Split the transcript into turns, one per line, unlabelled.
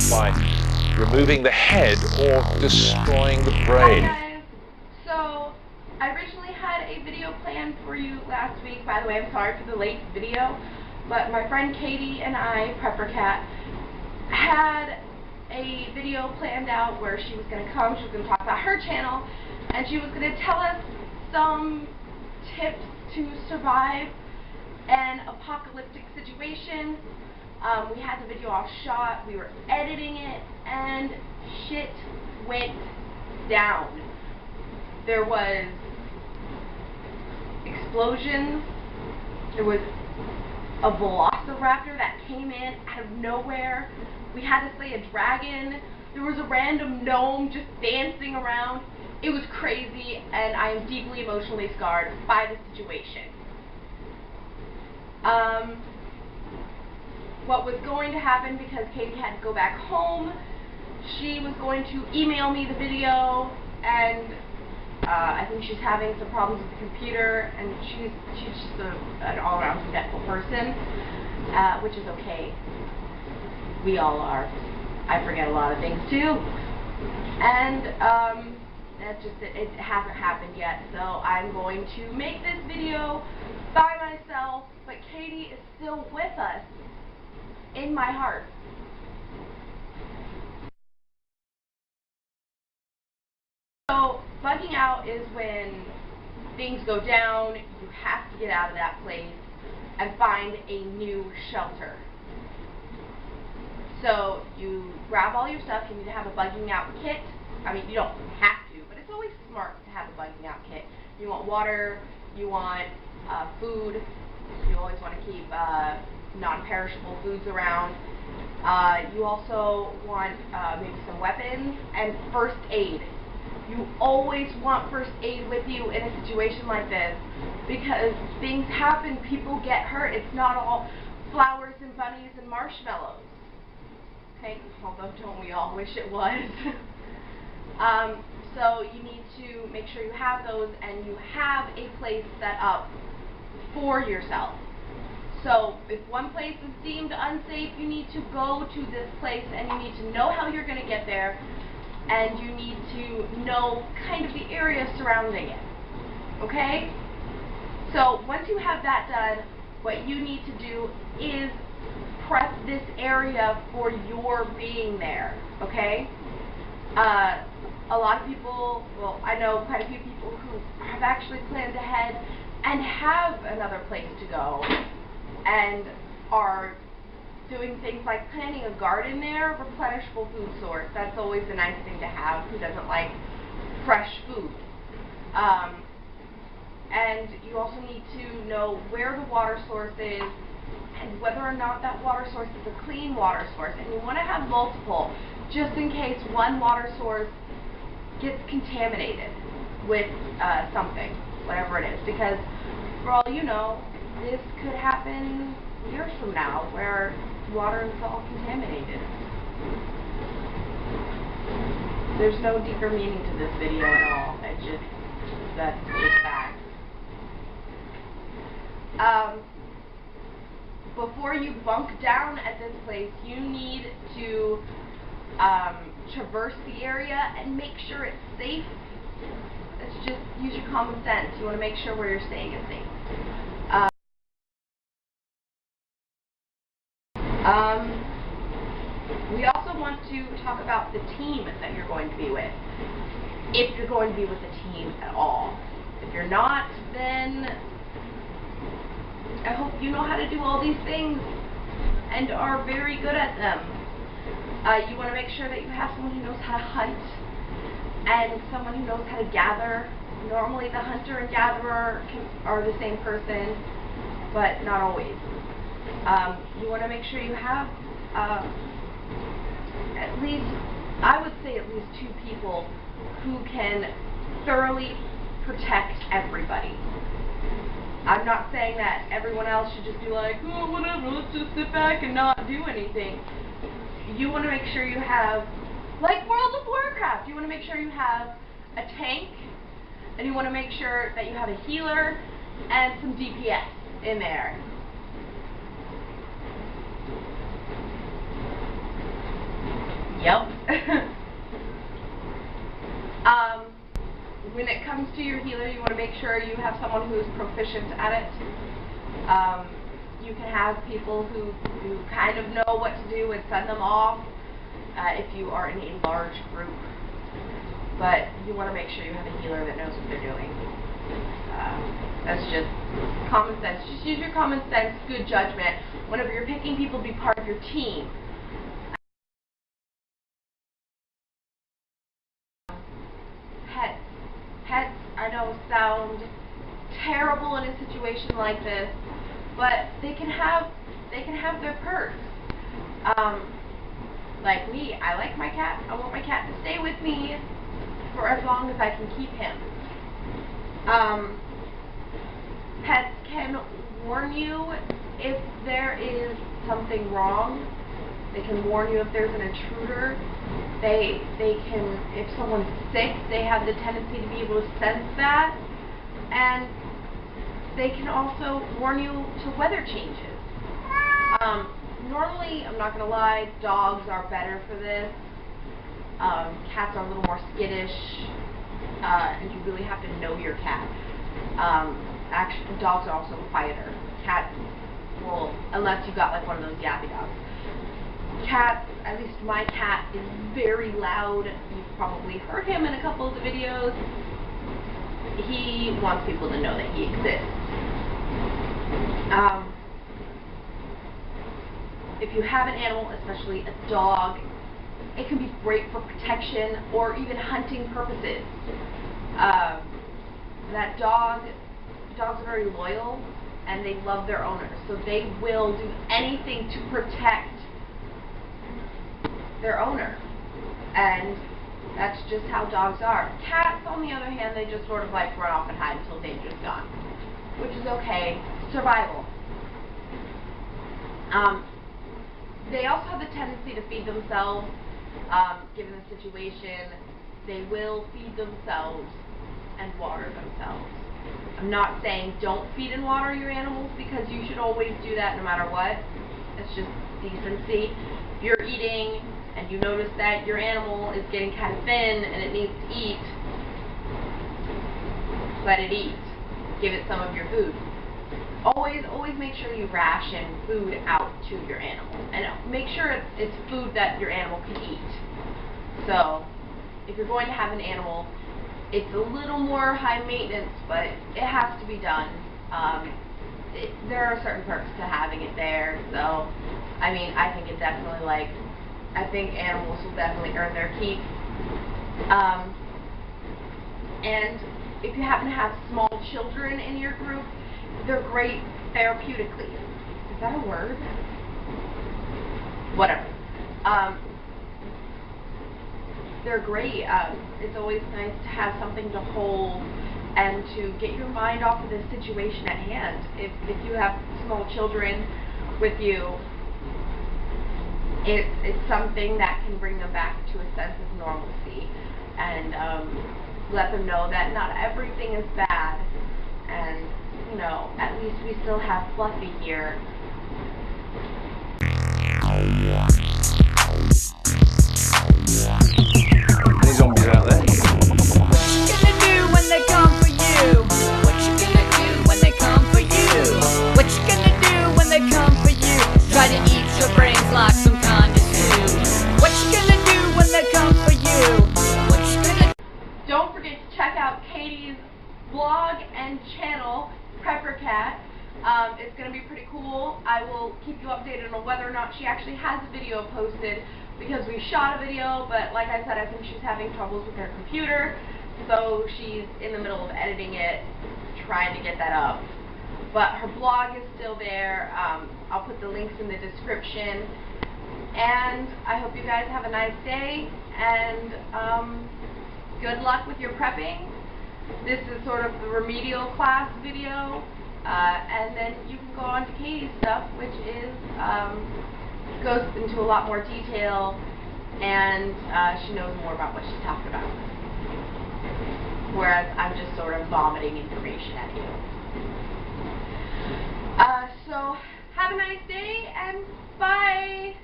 by removing the head or destroying the brain.
Hi guys. So, I originally had a video planned for you last week. By the way, I'm sorry for the late video, but my friend Katie and I, Prepper Cat, had a video planned out where she was going to come, she was going to talk about her channel, and she was going to tell us some tips to survive an apocalyptic situation. We had the video all shot, we were editing it, and shit went down. There was explosions, there was a velociraptor that came in out of nowhere, we had to slay a dragon, there was a random gnome just dancing around. It was crazy, and I am deeply emotionally scarred by the situation. What was going to happen, because Katie had to go back home, she was going to email me the video, and I think she's having some problems with the computer, and she's just an all-around forgetful person, which is okay. We all are. I forget a lot of things too, and that's just it hasn't happened yet. So I'm going to make this video by myself, but Katie is still with us in my heart. So, bugging out is when things go down, you have to get out of that place and find a new shelter. So, you grab all your stuff, you need to have a bugging out kit. I mean, you don't have to, but it's always smart to have a bugging out kit. You want water, you want food, you always want to keep non-perishable foods around. You also want maybe some weapons and first aid. You always want first aid with you in a situation like this, because things happen, people get hurt. It's not all flowers and bunnies and marshmallows. Okay, although don't we all wish it was. So you need to make sure you have those, and you have a place set up for yourself. So if one place is deemed unsafe, you need to go to this place, and you need to know how you're going to get there, and you need to know kind of the area surrounding it. Okay? So once you have that done, what you need to do is prep this area for your being there. Okay? A lot of people, well, I know quite a few people who have actually planned ahead and have another place to go, and are doing things like planting a garden there, replenishable food source. That's always a nice thing to have. Who doesn't like fresh food? And you also need to know where the water source is and whether or not that water source is a clean water source. And you want to have multiple, just in case one water source gets contaminated with something, whatever it is. Because for all you know, this could happen years from now, where water is all contaminated. There's no deeper meaning to this video at all. That's just facts. Before you bunk down at this place, you need to traverse the area and make sure it's safe. It's just, use your common sense. You want to make sure where you're staying is safe. We also want to talk about the team that you're going to be with, if you're going to be with a team at all. If you're not, then I hope you know how to do all these things and are very good at them. You want to make sure that you have someone who knows how to hunt and someone who knows how to gather. Normally the hunter and gatherer are the same person, but not always. You want to make sure you have at least, I would say at least 2 people who can thoroughly protect everybody. I'm not saying that everyone else should just be like, oh, whatever, let's just sit back and not do anything. You want to make sure you have, like World of Warcraft, you want to make sure you have a tank, and you want to make sure that you have a healer and some DPS in there. Yep. When it comes to your healer, you want to make sure you have someone who's proficient at it. You can have people who kind of know what to do and send them off if you are in a large group. But you want to make sure you have a healer that knows what they're doing. That's just common sense. Just use your common sense, good judgment whenever you're picking people to be part of your team. Pets, I know, sound terrible in a situation like this, but they can have their perks. Like me, I like my cat. I want my cat to stay with me for as long as I can keep him. Pets can warn you if there is something wrong. They can warn you if there's an intruder. They can, if someone's sick, they have the tendency to be able to sense that. And they can also warn you to weather changes. Normally, I'm not going to lie, dogs are better for this. Cats are a little more skittish, and you really have to know your cat. Actually, dogs are also quieter. Cats will, unless you've got like one of those yappy dogs. Cats, at least my cat, is very loud. You've probably heard him in a couple of the videos. He wants people to know that he exists. If you have an animal, especially a dog, it can be great for protection or even hunting purposes. Dogs are very loyal and they love their owners, so they will do anything to protect their owner. And that's just how dogs are. Cats, on the other hand, they just sort of like run off and hide until danger's gone, which is okay. Survival. They also have the tendency to feed themselves. Given the situation, they will feed themselves and water themselves. I'm not saying don't feed and water your animals, because you should always do that no matter what. It's just decency. If you're eating and you notice that your animal is getting kind of thin and it needs to eat, let it eat. Give it some of your food. Always make sure you ration food out to your animal. And make sure it's food that your animal can eat. So, if you're going to have an animal, it's a little more high maintenance, but it has to be done. There are certain perks to having it there. So, I mean, I think it definitely, I think animals will definitely earn their keep. And if you happen to have small children in your group, they're great therapeutically. Is that a word? Whatever. They're great. It's always nice to have something to hold and to get your mind off of the situation at hand. If you have small children with you, it's something that can bring them back to a sense of normalcy and let them know that not everything is bad. And, you know, at least we still have Fluffy here.
Any zombies out there?
What you gonna do when they come for you? What you gonna do when they come for you? What you gonna do when they come for you? Try to eat your brains like some kind of stew. What you gonna do when they come for you? What you gonna do?
Don't forget to check out Katie's blog and channel, Prepper Cat. It's going to be pretty cool. I will keep you updated on whether or not she actually has a video posted, because we shot a video, but like I said, I think she's having troubles with her computer, so she's in the middle of editing it, trying to get that up. But her blog is still there. I'll put the links in the description. And I hope you guys have a nice day, and good luck with your prepping. This is sort of the remedial class video, and then you can go on to Katie's stuff, which is goes into a lot more detail, and she knows more about what she's talking about. Whereas I'm just sort of vomiting information at you. So have a nice day, and bye.